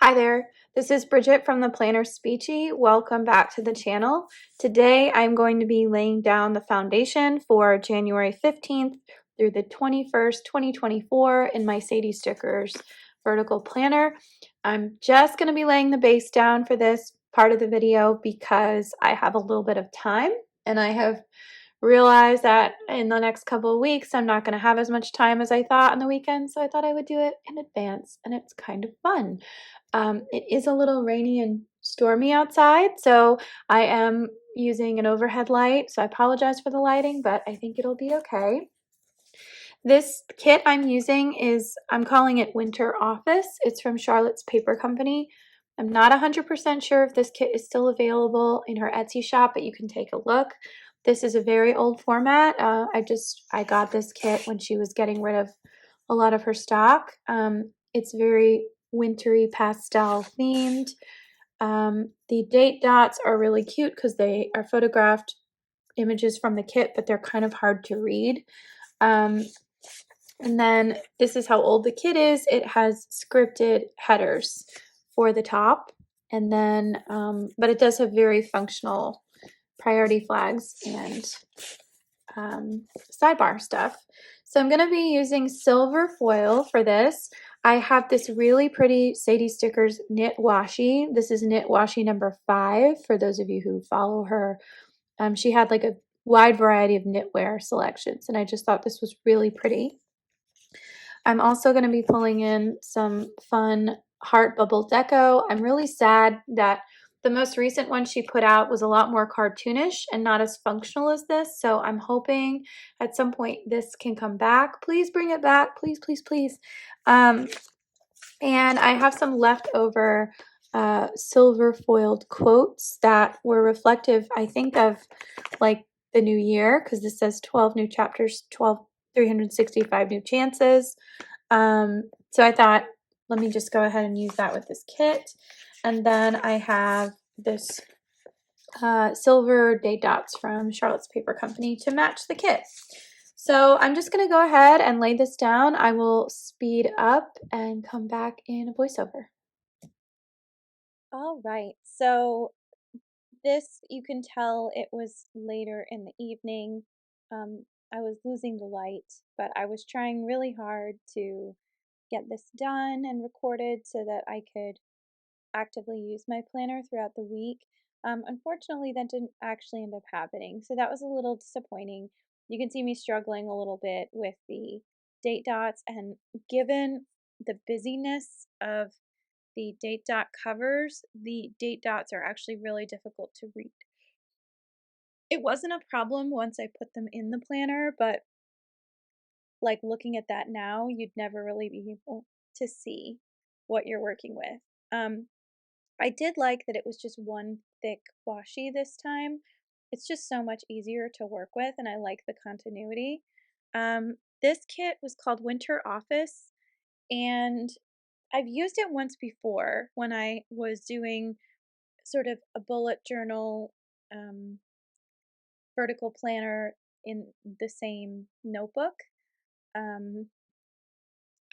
Hi there, this is Bridget from the PlannerSpeechie. Welcome back to the channel. Today I'm going to be laying down the foundation for January 15th through the 21st, 2024 in my Sadie Stickers vertical planner. I'm just going to be laying the base down for this part of the video because I have a little bit of time and I have realized that in the next couple of weeks I'm not going to have as much time as I thought on the weekend, so I thought I would do it in advance and it's kind of fun. It is a little rainy and stormy outside, so I am using an overhead light, so I apologize for the lighting, but I think it'll be okay. This kit I'm using I'm calling it Winter Office. It's from Charlotte's Paper Company. I'm not 100% sure if this kit is still available in her Etsy shop, but you can take a look. This is a very old format. I got this kit when she was getting rid of a lot of her stock. It's very wintry pastel themed. The date dots are really cute because they are photographed images from the kit, but they're kind of hard to read. And then this is how old the kit is. It has scripted headers for the top, and then, but it does have very functional priority flags and sidebar stuff. So I'm going to be using silver foil for this. I have this really pretty Sadie Stickers knit washi. This is knit washi number 5 for those of you who follow her. She had like a wide variety of knitwear selections, and I just thought this was really pretty. I'm also going to be pulling in some fun heart bubble deco. I'm really sad that the most recent one she put out was a lot more cartoonish and not as functional as this, so I'm hoping at some point this can come back. Please bring it back, please, please, please. And I have some leftover silver foiled quotes that were reflective, I think, of like the new year, because this says 12 new chapters, 365 new chances. So I thought, let me just go ahead and use that with this kit. And then I have this silver date dots from Charlotte's Paper Company to match the kit. So I'm just going to go ahead and lay this down. I will speed up and come back in a voiceover. All right, so this, you can tell it was later in the evening. I was losing the light, but I was trying really hard to get this done and recorded so that I could actively use my planner throughout the week. Unfortunately, that didn't actually end up happening, so that was a little disappointing. You can see me struggling a little bit with the date dots, and given the busyness of the date dot covers, the date dots are actually really difficult to read. It wasn't a problem once I put them in the planner, but like looking at that now, you'd never really be able to see what you're working with. I did like that it was just one thick washi this time. It's just so much easier to work with, and I like the continuity. This kit was called Winter Office, and I've used it once before when I was doing sort of a bullet journal vertical planner in the same notebook. Um,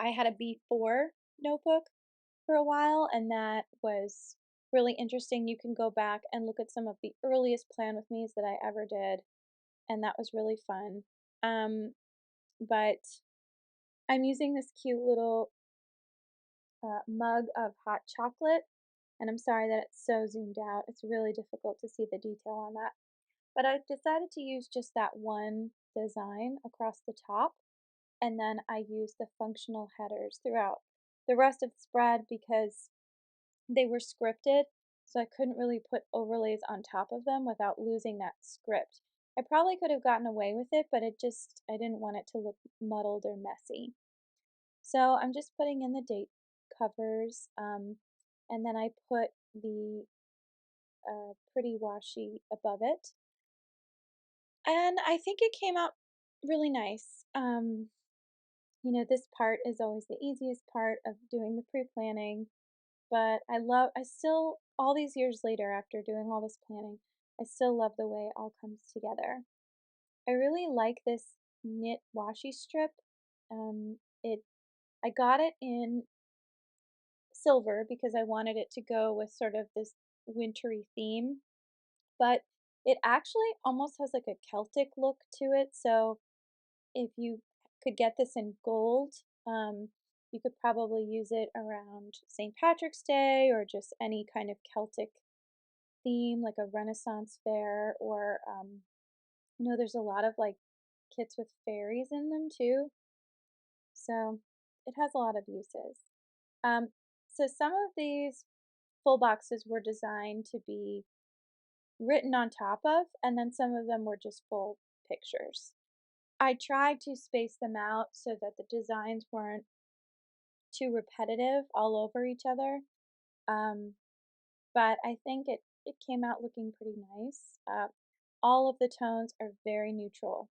I had a B4 notebook for a while, and that was really interesting. You can go back and look at some of the earliest Plan With Me's that I ever did, and that was really fun. But I'm using this cute little mug of hot chocolate, and I'm sorry that it's so zoomed out. It's really difficult to see the detail on that. But I decided to use just that one design across the top, and then I used the functional headers throughout the rest of the spread because they were scripted, so I couldn't really put overlays on top of them without losing that script. I probably could have gotten away with it, but I didn't want it to look muddled or messy. So I'm just putting in the date covers, and then I put the pretty washi above it. And I think it came out really nice. This part is always the easiest part of doing the pre-planning, but I still, all these years later after doing all this planning, I still love the way it all comes together. I really like this knit washi strip. I got it in silver because I wanted it to go with sort of this wintry theme, but it actually almost has like a Celtic look to it. So if you could get this in gold, you could probably use it around St. Patrick's Day or just any kind of Celtic theme, like a Renaissance fair, or there's a lot of like kits with fairies in them too. So it has a lot of uses. Um, so some of these full boxes were designed to be written on top of, and then some of them were just full pictures. I tried to space them out so that the designs weren't too repetitive all over each other, um, but I think it came out looking pretty nice. All of the tones are very neutral,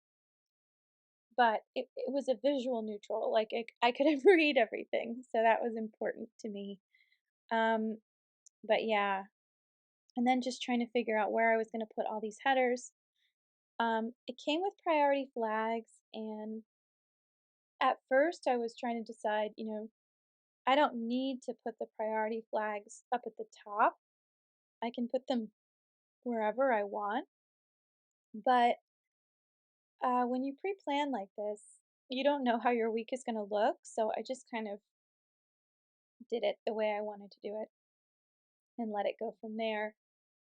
but it was a visual neutral. Like I could read everything, so that was important to me. Um, but yeah, and then just trying to figure out where I was going to put all these headers. It came with priority flags, and at first I was trying to decide, I don't need to put the priority flags up at the top. I can put them wherever I want. But when you pre plan like this, you don't know how your week is going to look. So I just kind of did it the way I wanted to do it and let it go from there.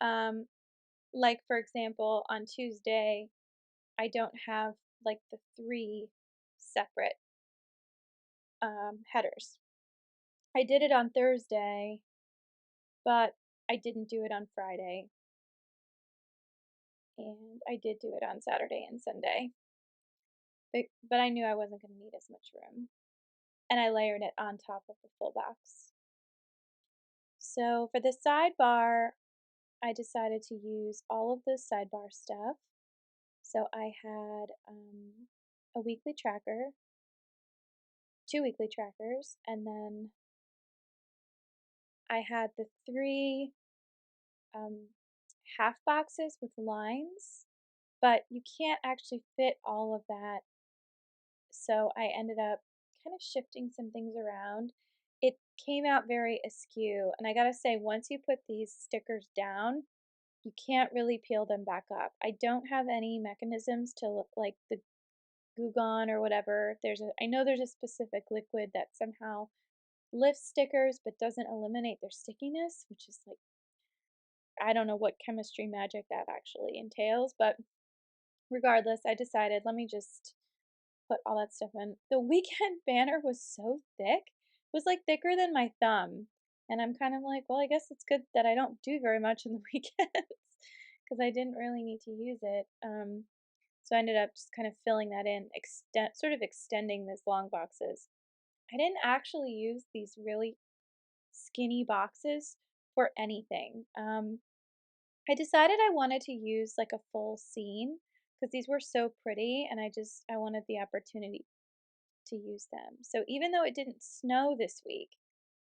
Um, like, for example, on Tuesday, I don't have like the three separate headers. I did it on Thursday, but I didn't do it on Friday, and I did do it on Saturday and Sunday. But I knew I wasn't going to need as much room, and I layered it on top of the full box. So for the sidebar, I decided to use all of the sidebar stuff. So I had a weekly tracker, two weekly trackers, and then I had the three um, half boxes with lines, but you can't actually fit all of that. So I ended up kind of shifting some things around. It came out very askew, and I gotta say, once you put these stickers down, you can't really peel them back up. I don't have any mechanisms to look like the Goo Gone or whatever. I know there's a specific liquid that somehow lifts stickers but doesn't eliminate their stickiness, which is like, I don't know what chemistry magic that actually entails, but regardless, I decided let me just put all that stuff in. The weekend banner was so thick. It was like thicker than my thumb. And I'm kind of like, well, I guess it's good that I don't do very much in the weekends because I didn't really need to use it. So I ended up just kind of filling that in, sort of extending these long boxes. I didn't actually use these really skinny boxes for anything. I decided I wanted to use like a full scene because these were so pretty and I wanted the opportunity to use them. So even though it didn't snow this week,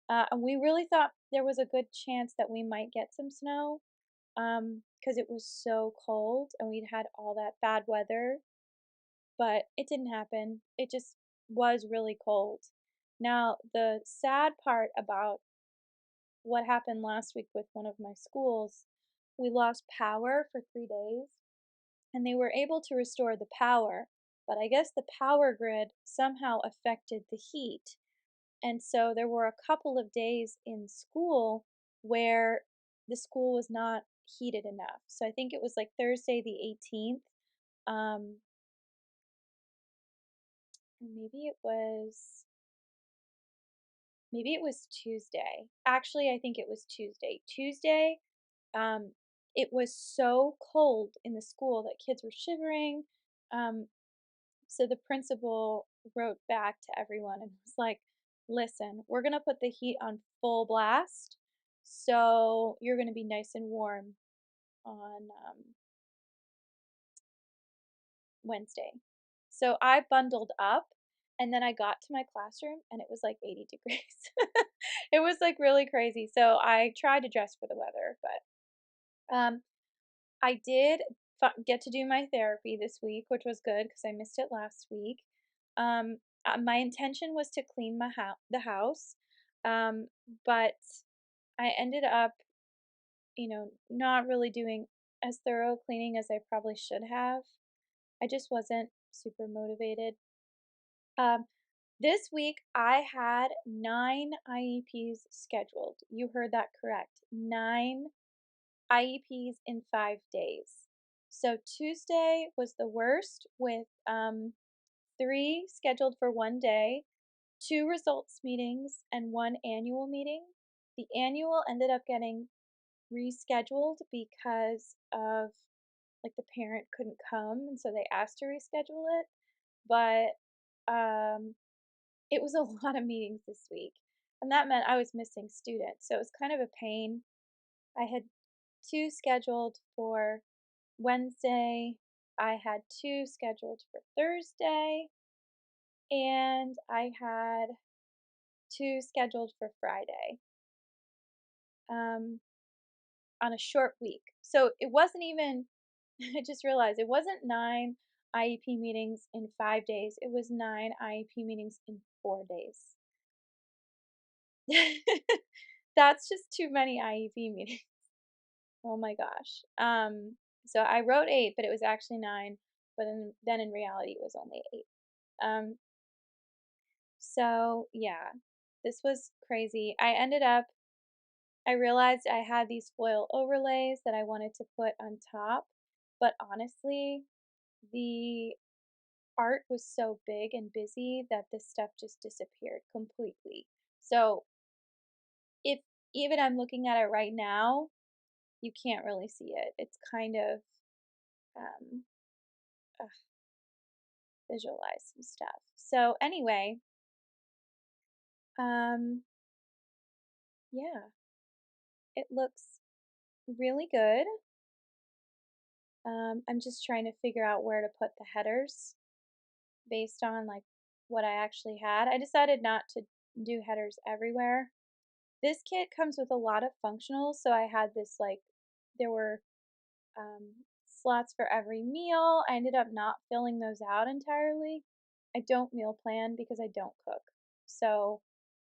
and we really thought there was a good chance that we might get some snow because it was so cold and we'd had all that bad weather, but it didn't happen. It just was really cold. Now, the sad part about what happened last week with one of my schools, we lost power for 3 days and they were able to restore the power, but I guess the power grid somehow affected the heat. And so there were a couple of days in school where the school was not heated enough. So I think it was like Thursday the 18th. Um, maybe it was Tuesday. Actually, I think it was Tuesday. Um, it was so cold in the school that kids were shivering. Um, So the principal wrote back to everyone and was like, listen, we're going to put the heat on full blast. So you're going to be nice and warm on Wednesday. So I bundled up and then I got to my classroom and it was like 80 degrees. It was like really crazy. So I tried to dress for the weather, but I did get to do my therapy this week, which was good because I missed it last week. My intention was to clean the house. Um, but I ended up, not really doing as thorough cleaning as I probably should have. I just wasn't super motivated. Um, this week I had 9 IEPs scheduled. You heard that correct. 9 IEPs in 5 days. So Tuesday was the worst with 3 scheduled for one day, 2 results meetings, and 1 annual meeting. The annual ended up getting rescheduled because of like the parent couldn't come and so they asked to reschedule it. But it was a lot of meetings this week. And that meant I was missing students. So it was kind of a pain. I had 2 scheduled for Wednesday. I had 2 scheduled for Thursday, and I had 2 scheduled for Friday, um, on a short week. So it wasn't even I just realized it wasn't 9 IEP meetings in 5 days, it was 9 IEP meetings in 4 days. That's just too many IEP meetings. Oh my gosh. So I wrote 8, but it was actually 9, but then in reality it was only 8. Um, so yeah, this was crazy. I realized I had these foil overlays that I wanted to put on top, but honestly, the art was so big and busy that this stuff just disappeared completely. So if even I'm looking at it right now, you can't really see it. It's kind of um, visualize some stuff. So anyway, um, yeah, it looks really good. I'm just trying to figure out where to put the headers based on like what I actually had. I decided not to do headers everywhere. This kit comes with a lot of functionals, so I had this like there were slots for every meal. I ended up not filling those out entirely. I don't meal plan because I don't cook. So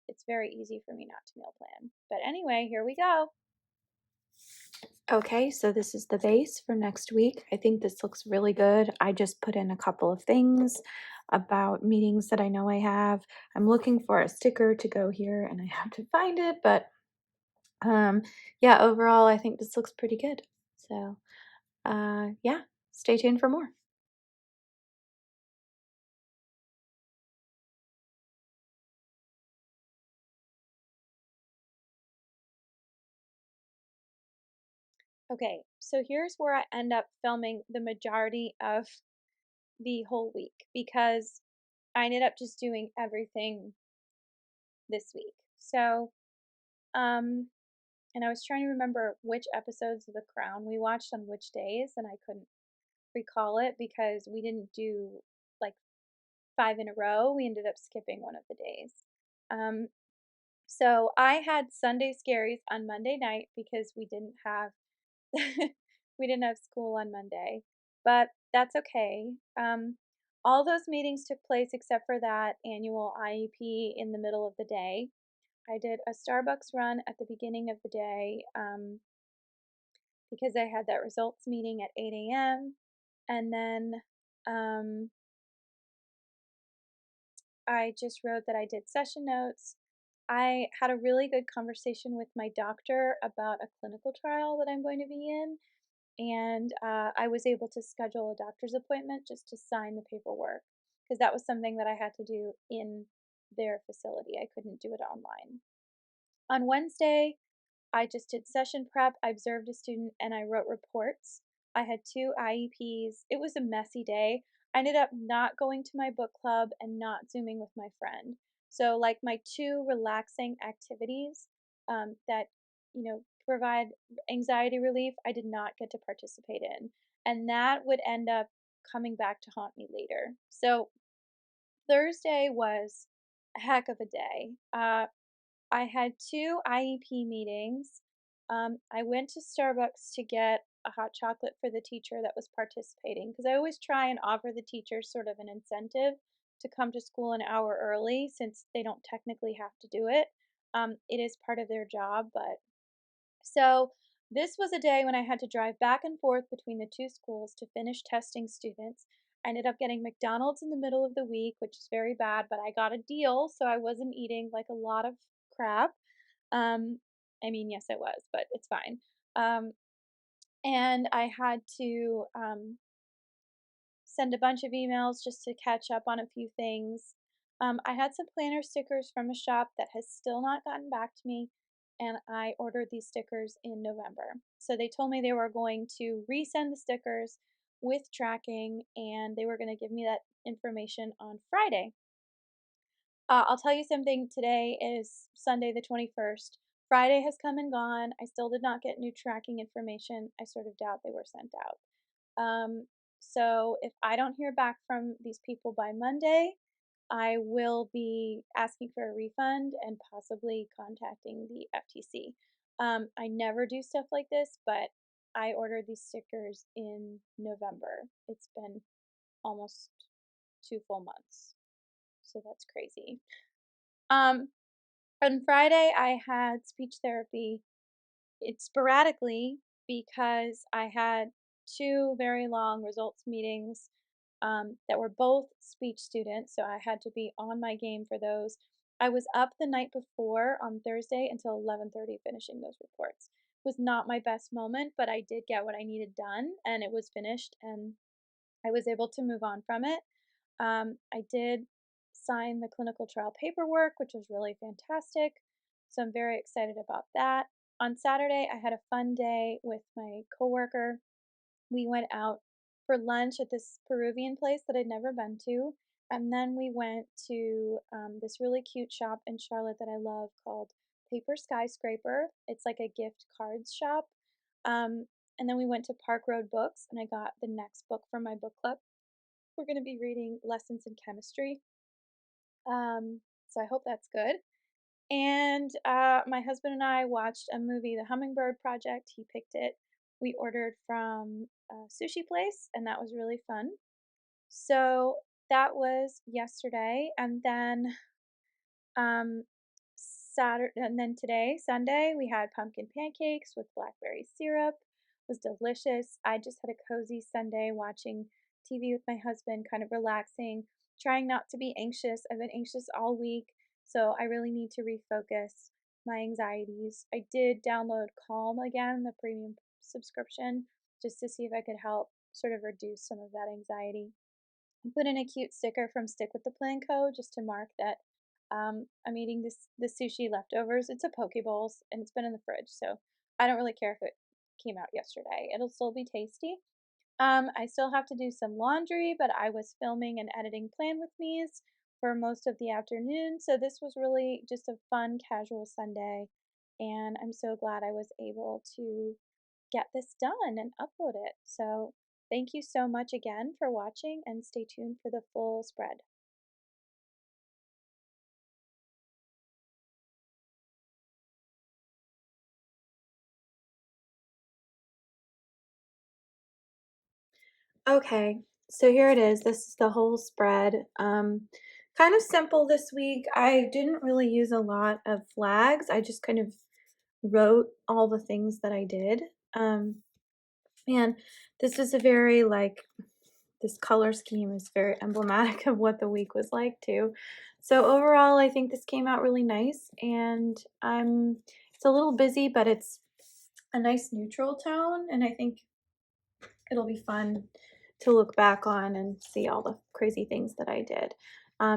it's very easy for me not to meal plan. But anyway, here we go. Okay, so this is the base for next week. I think this looks really good. I just put in a couple of things about meetings that I know I have. I'm looking for a sticker to go here and I have to find it, but um yeah, overall I think this looks pretty good. So, yeah, stay tuned for more. Okay, so here's where I end up filming the majority of the whole week because I ended up just doing everything this week. So, um, and I was trying to remember which episodes of The Crown we watched on which days, and I couldn't recall it because we didn't do like 5 in a row. We ended up skipping one of the days. Um, so I had Sunday Scaries on Monday night because we didn't have we didn't have school on Monday, but that's okay. All those meetings took place except for that annual IEP in the middle of the day. I did a Starbucks run at the beginning of the day because I had that results meeting at 8 a.m. And then um, I just wrote that I did session notes. I had a really good conversation with my doctor about a clinical trial that I'm going to be in. And I was able to schedule a doctor's appointment just to sign the paperwork because that was something that I had to do in their facility. I couldn't do it online. On Wednesday, I just did session prep, I observed a student, and I wrote reports. I had 2 IEPs. It was a messy day. I ended up not going to my book club and not Zooming with my friend. So, like my 2 relaxing activities that, provide anxiety relief, I did not get to participate in. And that would end up coming back to haunt me later. So, Thursday was a heck of a day. I had 2 IEP meetings. I went to Starbucks to get a hot chocolate for the teacher that was participating because I always try and offer the teachers sort of an incentive to come to school an hour early since they don't technically have to do it. It is part of their job, but so this was a day when I had to drive back and forth between the two schools to finish testing students. I ended up getting McDonald's in the middle of the week, which is very bad, but I got a deal, so I wasn't eating like a lot of crap. Um, I mean, yes, I was, but it's fine. Um, and I had to send a bunch of emails just to catch up on a few things. I had some planner stickers from a shop that has still not gotten back to me, and I ordered these stickers in November. So they told me they were going to resend the stickers with tracking, and they were going to give me that information on Friday. I'll tell you something. Today is Sunday, the 21st. Friday has come and gone. I still did not get new tracking information. I sort of doubt they were sent out. So if I don't hear back from these people by Monday, I will be asking for a refund and possibly contacting the FTC. I never do stuff like this, but I ordered these stickers in November. It's been almost 2 full months, so that's crazy. Um, on Friday, I had speech therapy. It's sporadically because I had two very long results meetings that were both speech students, so I had to be on my game for those. I was up the night before on Thursday until 11:30 finishing those reports. It was not my best moment, but I did get what I needed done and it was finished and I was able to move on from it. I did sign the clinical trial paperwork, which was really fantastic. So I'm very excited about that. On Saturday, I had a fun day with my coworker. We went out for lunch at this Peruvian place that I'd never been to. And then we went to this really cute shop in Charlotte that I love called Paper Skyscraper. It's like a gift cards shop. Um, and then we went to Park Road Books and I got the next book from my book club. We're going to be reading Lessons in Chemistry. So I hope that's good. And my husband and I watched a movie, The Hummingbird Project. He picked it. We ordered from a sushi place, and that was really fun. So that was yesterday, and then um, Saturday, and then today, Sunday, we had pumpkin pancakes with blackberry syrup. It was delicious. I just had a cozy Sunday watching TV with my husband, kind of relaxing, trying not to be anxious. I've been anxious all week, so I really need to refocus my anxieties. I did download Calm again, the premium subscription, just to see if I could help sort of reduce some of that anxiety. I put in a cute sticker from Stick with the Plan Co. just to mark that I'm eating the sushi leftovers. It's a poke bowls and it's been in the fridge, so I don't really care if it came out yesterday. It'll still be tasty. I still have to do some laundry, but I was filming and editing Plan with Me's for most of the afternoon, so this was really just a fun, casual Sunday, and I'm so glad I was able to get this done and upload it. So thank you so much again for watching and stay tuned for the full spread. Okay, so here it is. This is the whole spread. Kind of simple this week. I didn't really use a lot of flags. I just kind of wrote all the things that I did. Um, and this is a very like this color scheme is very emblematic of what the week was like too. So overall, I think this came out really nice, and it's a little busy, but it's a nice neutral tone, and I think it'll be fun to look back on and see all the crazy things that I did.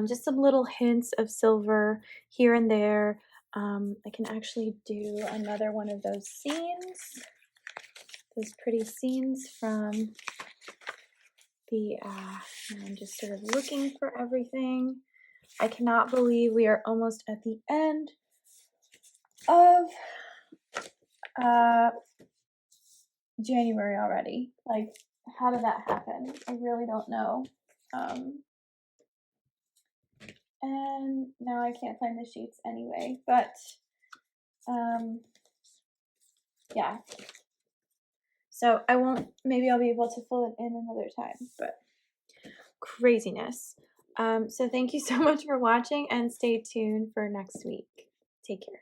Just some little hints of silver here and there. I can actually do another one of those scenes, those pretty scenes from I'm just sort of looking for everything. I cannot believe we are almost at the end of uh, January already. Like, how did that happen? I really don't know. And now I can't find the sheets anyway, but yeah. So maybe I'll be able to fill it in another time, but craziness. So thank you so much for watching and stay tuned for next week. Take care.